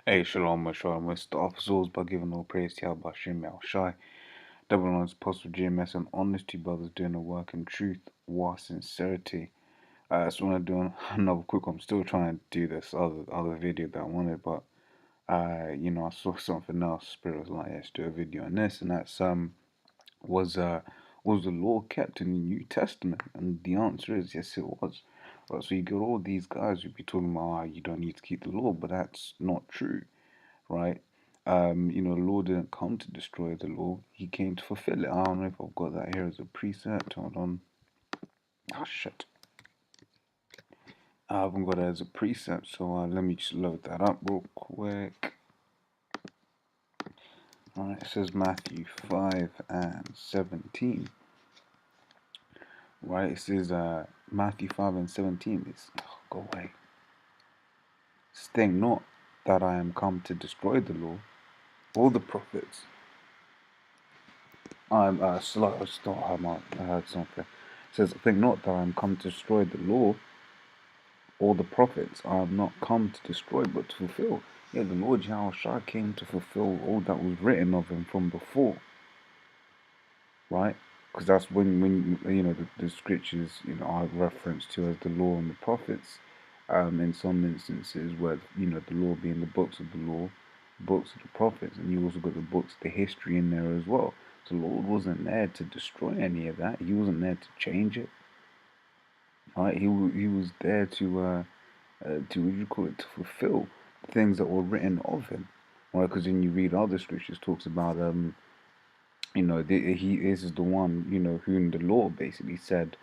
Hey, Shalom, Shalom. Let's start off as by giving all praise to Yahweh Shem Shai. Double on his apostle GMS and honesty, brothers doing the work in truth, war, sincerity. I just want to do another quick one. I'm still trying to do this other video that I wanted, but I saw something else. Spirit was like, let's do a video on this, and that's was uh was the law kept in the New Testament? And the answer is yes, it was. Right, so you got all these guys who be talking about, you don't need to keep the law, but that's not true, right? The law didn't come to destroy the law. He came to fulfill it. I don't know if I've got that here as a precept. Hold on. Oh, shit. I haven't got it as a precept, so let me just load that up real quick. Alright, it says Matthew 5 and 17. Right, it says Matthew 5 and 17 is, go away. Think not that I am come to destroy the law or the prophets. I'm slow. I just don't have my heard something. It says, think not that I am come to destroy the law or the prophets. I have not come to destroy but to fulfill. Yeah, the Lord Yahweh came to fulfill all that was written of him from before. Right? Because that's when the scriptures are referenced to as the law and the prophets. In some instances where the law being the books of the law, books of the prophets, and you also got the books, the history in there as well. So the Lord wasn't there to destroy any of that. He wasn't there to change it. Right? He was there to what do you call it, to fulfill things that were written of him. Right? Because when you read other scriptures, talks about this is the one whom the law basically said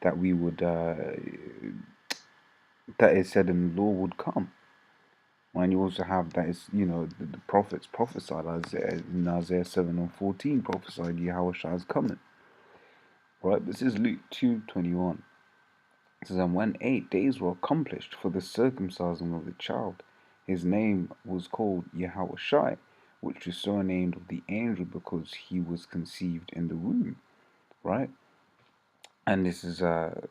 that we would that it said in the law would come. And you also have that is the prophets prophesied in Isaiah 7 and 14 prophesied Yahweh is coming. Right, this is Luke 2:21. It says, and when 8 days were accomplished for the circumcision of the child, his name was called Yahweh, which is surnamed of the angel because he was conceived in the womb. Right, and this is a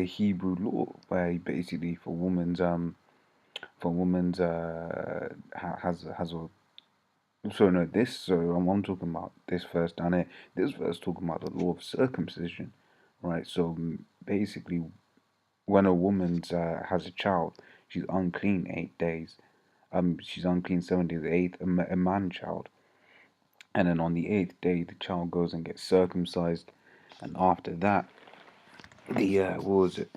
Hebrew law where basically for woman's has a so no this so I'm talking about this verse down here. This verse talking about the law of circumcision, right? So basically, when a woman has a child, she's unclean 8 days. She's unclean 7 days. The eighth, a man child, and then on the 8th day, the child goes and gets circumcised, and after that, the what was it?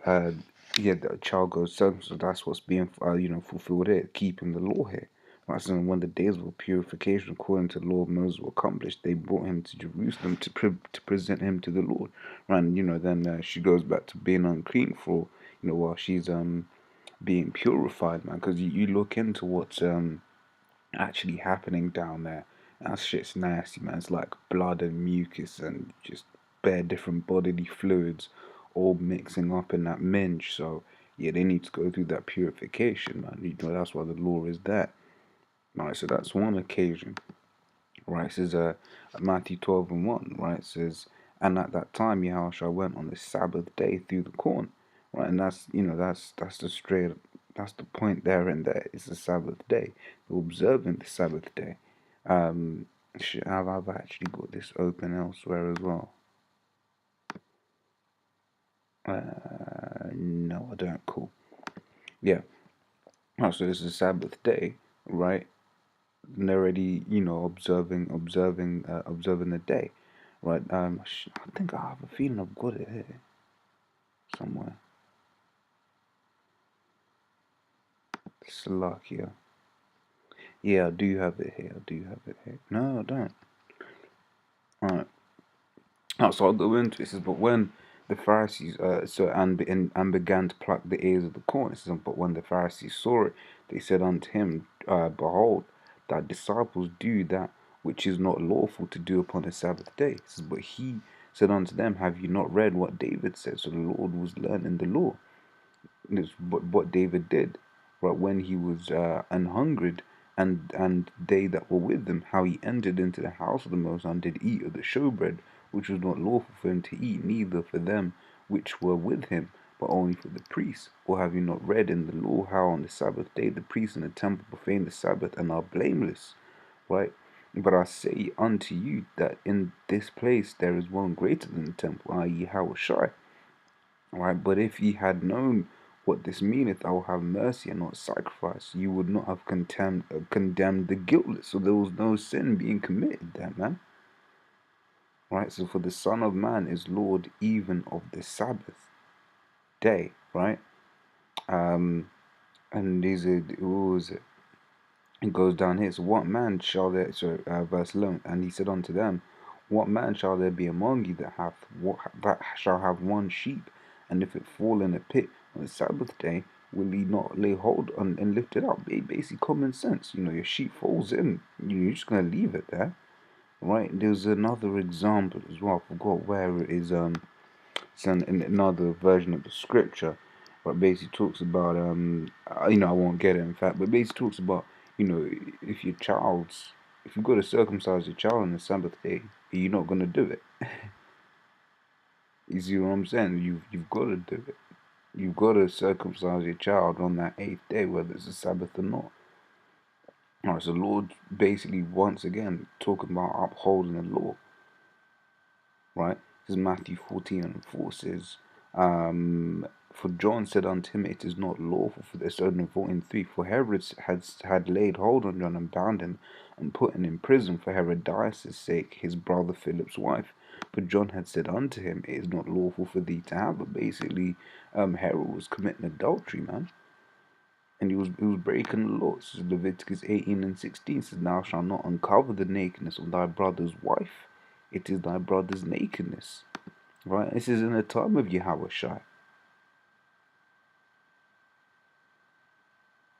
Uh, the child goes circumcised. So that's what's being fulfilled here, keeping the law here. Right, so when the days of purification according to the law of Moses were accomplished, they brought him to Jerusalem to present him to the Lord. Right, and then she goes back to being unclean for while she's being purified, man. Because you look into what's actually happening down there, that shit's nasty, man. It's like blood and mucus and just bare different bodily fluids all mixing up in that minge. So yeah, they need to go through that purification, man. That's why the law is there. Right, so that's one occasion. Right, it says Matthew 12 and 1, right? It says, and at that time Yahushua went on the Sabbath day through the corn. Right, and that's the point there and there. It's the Sabbath day. We're observing the Sabbath day. I've actually got this open elsewhere as well. No, I don't. Cool. Yeah. Oh, so this is Sabbath day, right? And they're already, observing the day, right? I think I have a feeling I've got it here somewhere. Slovakia. Yeah, I do have it here. No, I don't. Alright. Oh, so I'll go into it. It says, but when the Pharisees and began to pluck the ears of the corn, it says, but when the Pharisees saw it, they said unto him, behold, thy disciples do that which is not lawful to do upon the Sabbath day. It says, but he said unto them, have you not read what David said? So the Lord was learning the law. This what David did, right, when he was an hungered, and they that were with him, how he entered into the house of the Most High and did eat of the showbread, which was not lawful for him to eat, neither for them which were with him, but only for the priests? Or have you not read in the law how on the Sabbath day the priests in the temple profane the Sabbath and are blameless? Right? But I say unto you that in this place there is one greater than the temple, i.e., Yahushua. Right? But if ye had known what this meaneth, I will have mercy and not sacrifice, you would not have condemned the guiltless. So there was no sin being committed there, man. Right? So for the Son of Man is Lord even of the Sabbath day, right? And these are, what was it? It goes down here. So what man shall there? So verse 11. And he said unto them, what man shall there be among you that shall have one sheep, and if it fall in a pit on the Sabbath day, will he not lay hold on and lift it up? Basic common sense. Your sheep falls in, you're just gonna leave it there, right? There's another example as well. I forgot where it is. It's in another version of the scripture, where it basically talks about I won't get it in fact, but it basically talks about if if you've got to circumcise your child on the Sabbath day, you're not gonna do it. You see what I'm saying? You've got to do it. You've got to circumcise your child on that 8th day, whether it's a Sabbath or not. Alright, so Lord basically once again talking about upholding the law, right? This is Matthew 14:4 says, for John said unto him, it is not lawful for this. 14:3, for Herod had laid hold on John and bound him and put him in prison for Herodias' sake, his brother Philip's wife. For John had said unto him, it is not lawful for thee to have. But basically, Herod was committing adultery, man. And he was breaking the law. So Leviticus 18:16 says, thou shalt not uncover the nakedness of thy brother's wife. It is thy brother's nakedness. Right? This is in the time of Yahushua.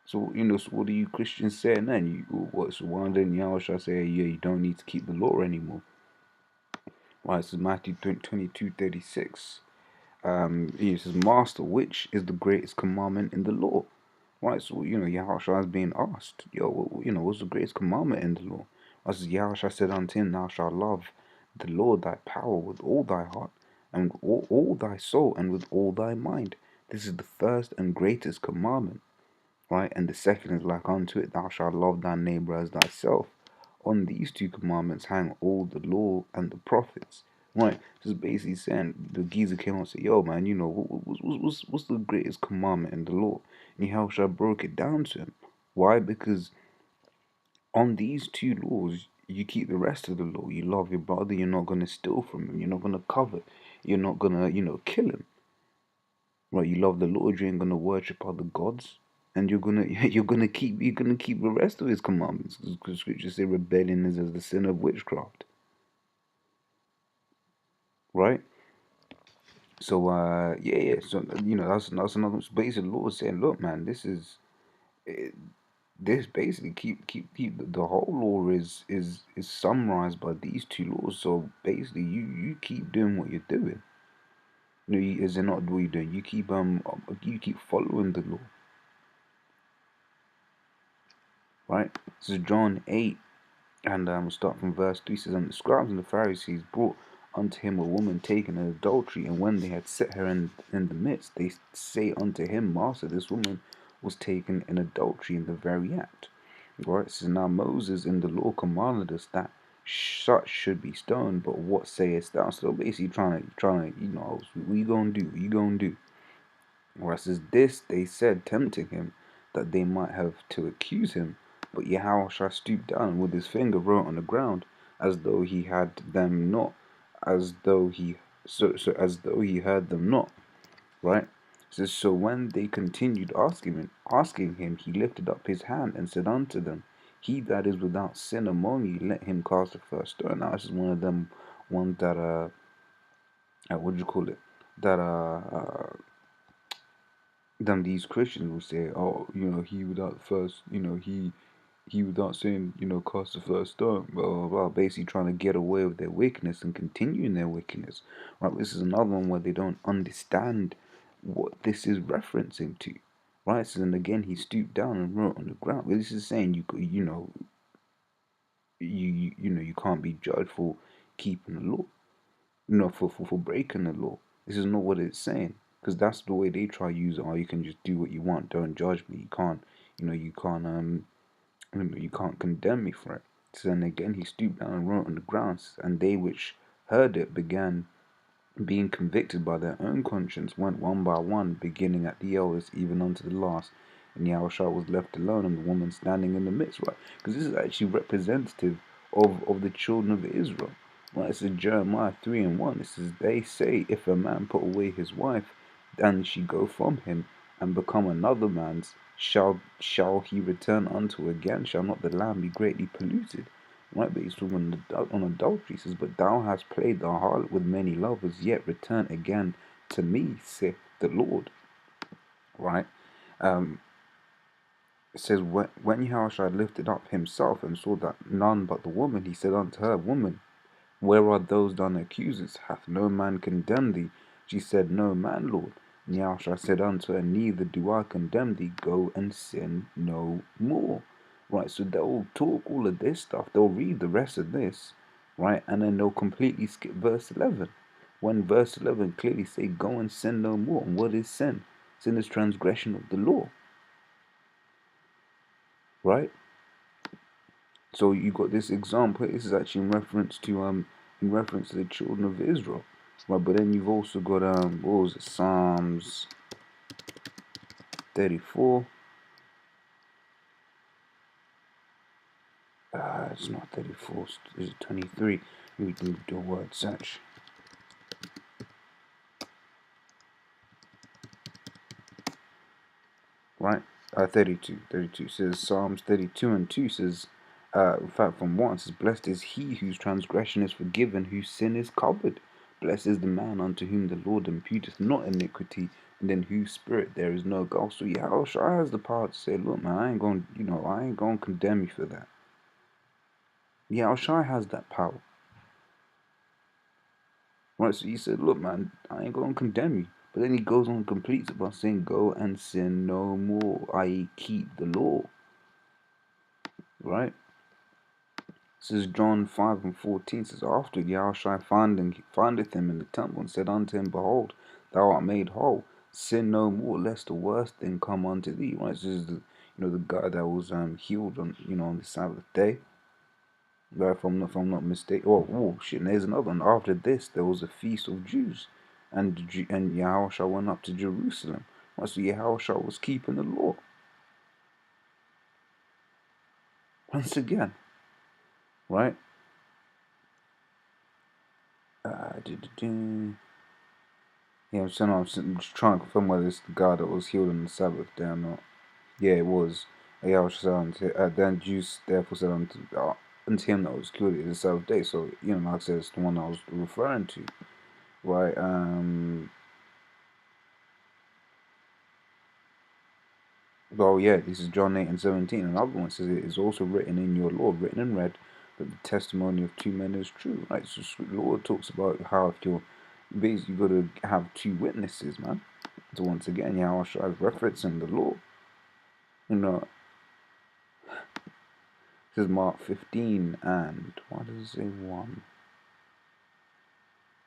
So, so what are you Christians saying then? So why didn't Yahushua say, yeah, you don't need to keep the law anymore? Right, so Matthew 22:36. He says, Master, which is the greatest commandment in the law? Right, so, Yahushua is being asked, what's the greatest commandment in the law? As Yahushua said unto him, thou shalt love the Lord thy power with all thy heart, and with all thy soul, and with all thy mind. This is the first and greatest commandment. Right, and the second is like unto it, thou shalt love thy neighbor as thyself. On these two commandments hang all the law and the prophets. Right, just basically saying the geezer came out and said, yo man, what's the greatest commandment in the law? And Yahushua broke it down to him. Why? Because on these two laws you keep the rest of the law. You love your brother, you're not gonna steal from him, you're not gonna covet, you're not gonna, kill him. Right, you love the Lord, you ain't gonna worship other gods. And you're gonna keep the rest of his commandments, because scriptures say rebellion is as the sin of witchcraft, right? So yeah. So that's another. So basically, the Lord saying, look, man, this basically keep the whole law is summarized by these two laws. So basically, you keep doing what you're doing. Is it not what you're doing? You keep following the law, right? This is John 8. And we'll start from verse 3. It says, and the scribes and the Pharisees brought unto him a woman taken in adultery, and when they had set her in the midst, they say unto him, Master, this woman was taken in adultery in the very act. Right? It says, now Moses in the law commanded us that such should be stoned, but what sayest thou? So basically trying to, what you gonna do? What you gonna do? Right? It says, this they said, tempting him, that they might have to accuse him. But Yahushua stooped down and with his finger wrote on the ground, as though he had them not, as though he as though he heard them not. Right? It says, so when they continued asking him, he lifted up his hand and said unto them, he that is without sin among you, let him cast the first stone. Now this is one of them ones that what do you call it? That then these Christians will say, oh, he without first, he without saying, cast the first stone, blah, blah, blah, basically trying to get away with their wickedness and continue in their wickedness. Right, this is another one where they don't understand what this is referencing to. Right, so then again, he stooped down and wrote on the ground. But this is saying you can't be judged for keeping the law, for breaking the law. This is not what it's saying. because that's the way they try to use it. Oh, you can just do what you want. Don't judge me. You can't, you can't condemn me for it. So then again, he stooped down and wrote on the ground, and they which heard it began being convicted by their own conscience, went one by one, beginning at the eldest, even unto the last. And Yahushua was left alone, and the woman standing in the midst, right? Because this is actually representative of the children of Israel. Right? It says Jeremiah 3:1. It says, they say, if a man put away his wife, and she go from him, and become another man's, shall he return unto again? Shall not the land be greatly polluted? Right, but he's talking on adultery. He says, but thou hast played the harlot with many lovers, yet return again to me, saith the Lord. Right? It says, when Yahushua lifted up himself and saw that none but the woman, he said unto her, woman, where are those thine accusers? Hath no man condemned thee? She said, no man, Lord. And Yahushua said unto her, neither do I condemn thee. Go and sin no more. Right, so they'll talk all of this stuff. They'll read the rest of this, right, and then they'll completely skip verse 11. When verse 11 clearly say, go and sin no more. And what is sin? Sin is transgression of the law, right? So you got this example. This is actually in reference to the children of Israel, right? But then you've also got what was it? Psalms 34. It's not 34. It's 23. We can do a word search. Right? 32. 32 says Psalms 32:2 says. In fact, from 1 says, blessed is he whose transgression is forgiven, whose sin is covered. Blessed is the man unto whom the Lord imputeth not iniquity, and in whose spirit there is no guile. So Yahushua has the power to say, look, man, I ain't gonna condemn you for that. Yahushua has that power. Right, so he said, look, man, I ain't gonna condemn you. But then he goes on and completes it by saying, go and sin no more, i.e. keep the law. Right? This is John 5:14. Says, after Yahushua findeth him in the temple, and said unto him, behold, thou art made whole. Sin no more, lest the worst thing come unto thee. Right? This is the guy that was healed on the Sabbath day. Right, if I'm not mistaken. Oh shit! And there's another one. After this, there was a feast of Jews, and Yahushua went up to Jerusalem. Right, so Yahushua was keeping the law. Once again, right? Yeah, I'm just trying to confirm whether it's the guy that was healed on the Sabbath day or not. Yeah, it was. Yahushua said, then Jews therefore said unto him that was cured on the Sabbath day. So, like I said, it's the one I was referring to. Right, well, yeah, this is John 8:17. Another one says, it is also written in your law, written in red, that the testimony of two men is true. Right, so the Lord talks about how if you're basically got to have two witnesses, man. So once again, Yahushua is referencing the law. It says Mark 15 and why does it say 1?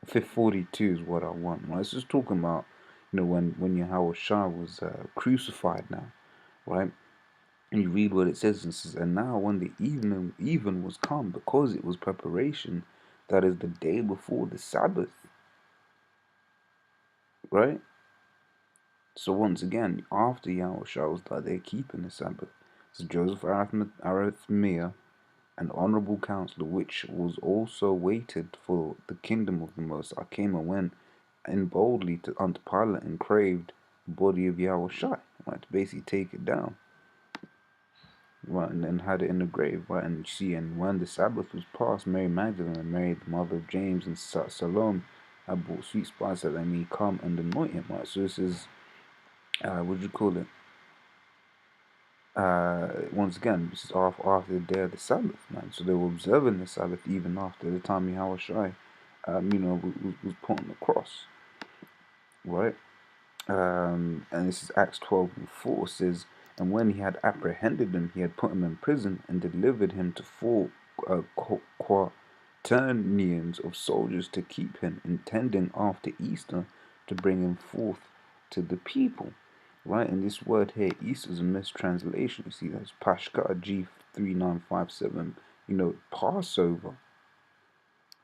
42 is what I want. Right? It's just talking about, when Yahushua was crucified now, right? And you read what it says, and it says, and now when the even was come, because it was preparation, that is the day before the Sabbath, right? So once again, after Yahushua was that they're keeping the Sabbath. So Joseph Arimathea, an honourable counselor, which was also waited for the kingdom of the Most High, came and went in boldly unto Pilate and craved the body of Yahushua, right, to basically take it down, right, and then had it in the grave, right, and when the Sabbath was past, Mary Magdalene and Mary, the mother of James, and Salome had bought sweet spice that they may come and anoint him, right. So this is, what do you call it? Once again, this is after the day of the Sabbath, man. So they were observing the Sabbath even after the time Yahushua, was put on the cross, right? And this is Acts 12:4 says, and when he had apprehended him, he had put him in prison and delivered him to four quaternions of soldiers to keep him, intending after Easter to bring him forth to the people, right? And this word here, Easter, is a mistranslation. You see, that's Pashka G3957, Passover.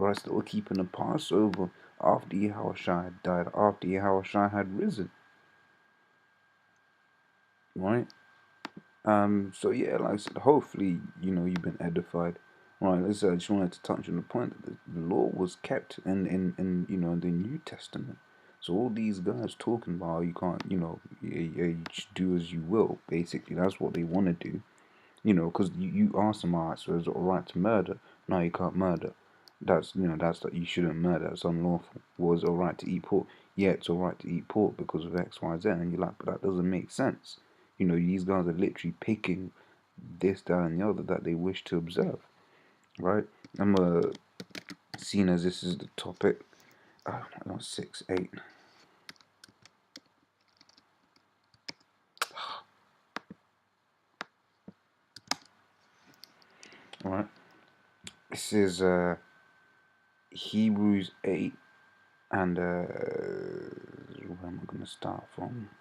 Right, still keeping the Passover after Yahushua had died, after Yahushua had risen, right? So yeah, like I said, hopefully, you've been edified. Right, I just wanted to touch on the point that the law was kept in the New Testament. So all these guys talking about you can't, you just do as you will. Basically, that's what they want to do. Because you ask them, alright, so is it alright to murder? No, you can't murder. That's that you shouldn't murder. It's unlawful. Was it alright to eat pork? Yeah, it's alright to eat pork because of X, Y, Z. And you're like, but that doesn't make sense. These guys are literally picking this, that, and the other that they wish to observe, right? I'm seeing as this is the topic. Oh, no, 6, 8. All right. This is Hebrews 8, and where am I going to start from?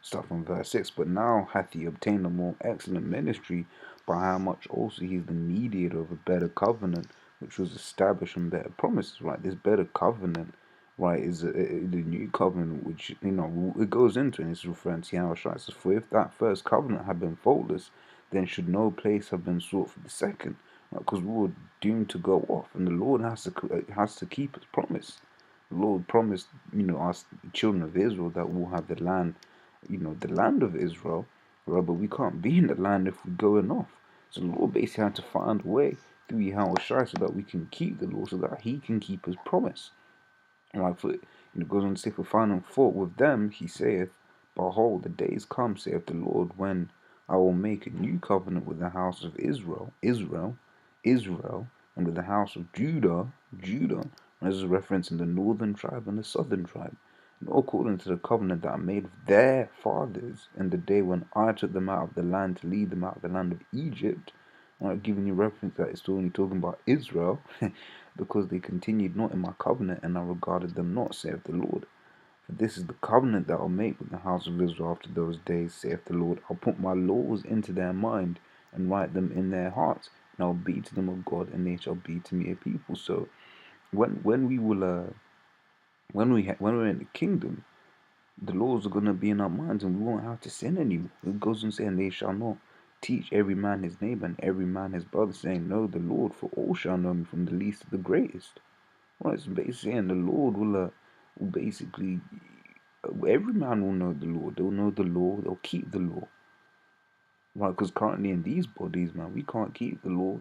Start from verse 6. But now hath he obtained a more excellent ministry, by how much also he is the mediator of a better covenant, which was established on better promises. Right, this better covenant, right, is the new covenant, which it goes into, and it's referring to Yahushua. It says, for if that first covenant had been faultless, then should no place have been sought for the second, because we were doomed to go off, and the Lord has to keep his promise. The Lord promised, us, the children of Israel, that we'll have the land, the land of Israel, right? But we can't be in the land if we're going off. So the Lord basically had to find a way through Yahushua so that we can keep the law, so that He can keep His promise. Right? For it goes on to say, for finding fault with them, He saith, behold, the days come, saith the Lord, when I will make a new covenant with the house of Israel, and with the house of Judah. And this is referencing the northern tribe and the southern tribe, according to the covenant that I made with their fathers in the day when I took them out of the land to lead them out of the land of Egypt. I'm not giving you reference that it's only talking about Israel, because they continued not in my covenant, and I regarded them not, saith the Lord. For this is the covenant that I'll make with the house of Israel after those days, saith the Lord. I'll put my laws into their mind and write them in their hearts, and I'll be to them a God, and they shall be to me a people. So when we will when we're in the kingdom, the laws are gonna be in our minds, and we won't have to sin anymore. It goes on saying, they shall not teach every man his neighbor and every man his brother, saying, know the Lord, for all shall know me, from the least to the greatest. Well, it's basically saying the Lord will basically, every man will know the Lord. They'll know the law. They'll keep the law. Right? Because currently in these bodies, man, we can't keep the law.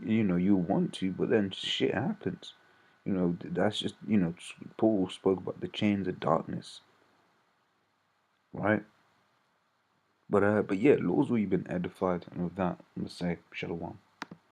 You want to, but then shit happens. That's just, Paul spoke about the chains of darkness, right? But yeah, laws where you've been edified, and with that, I'm gonna say shalom.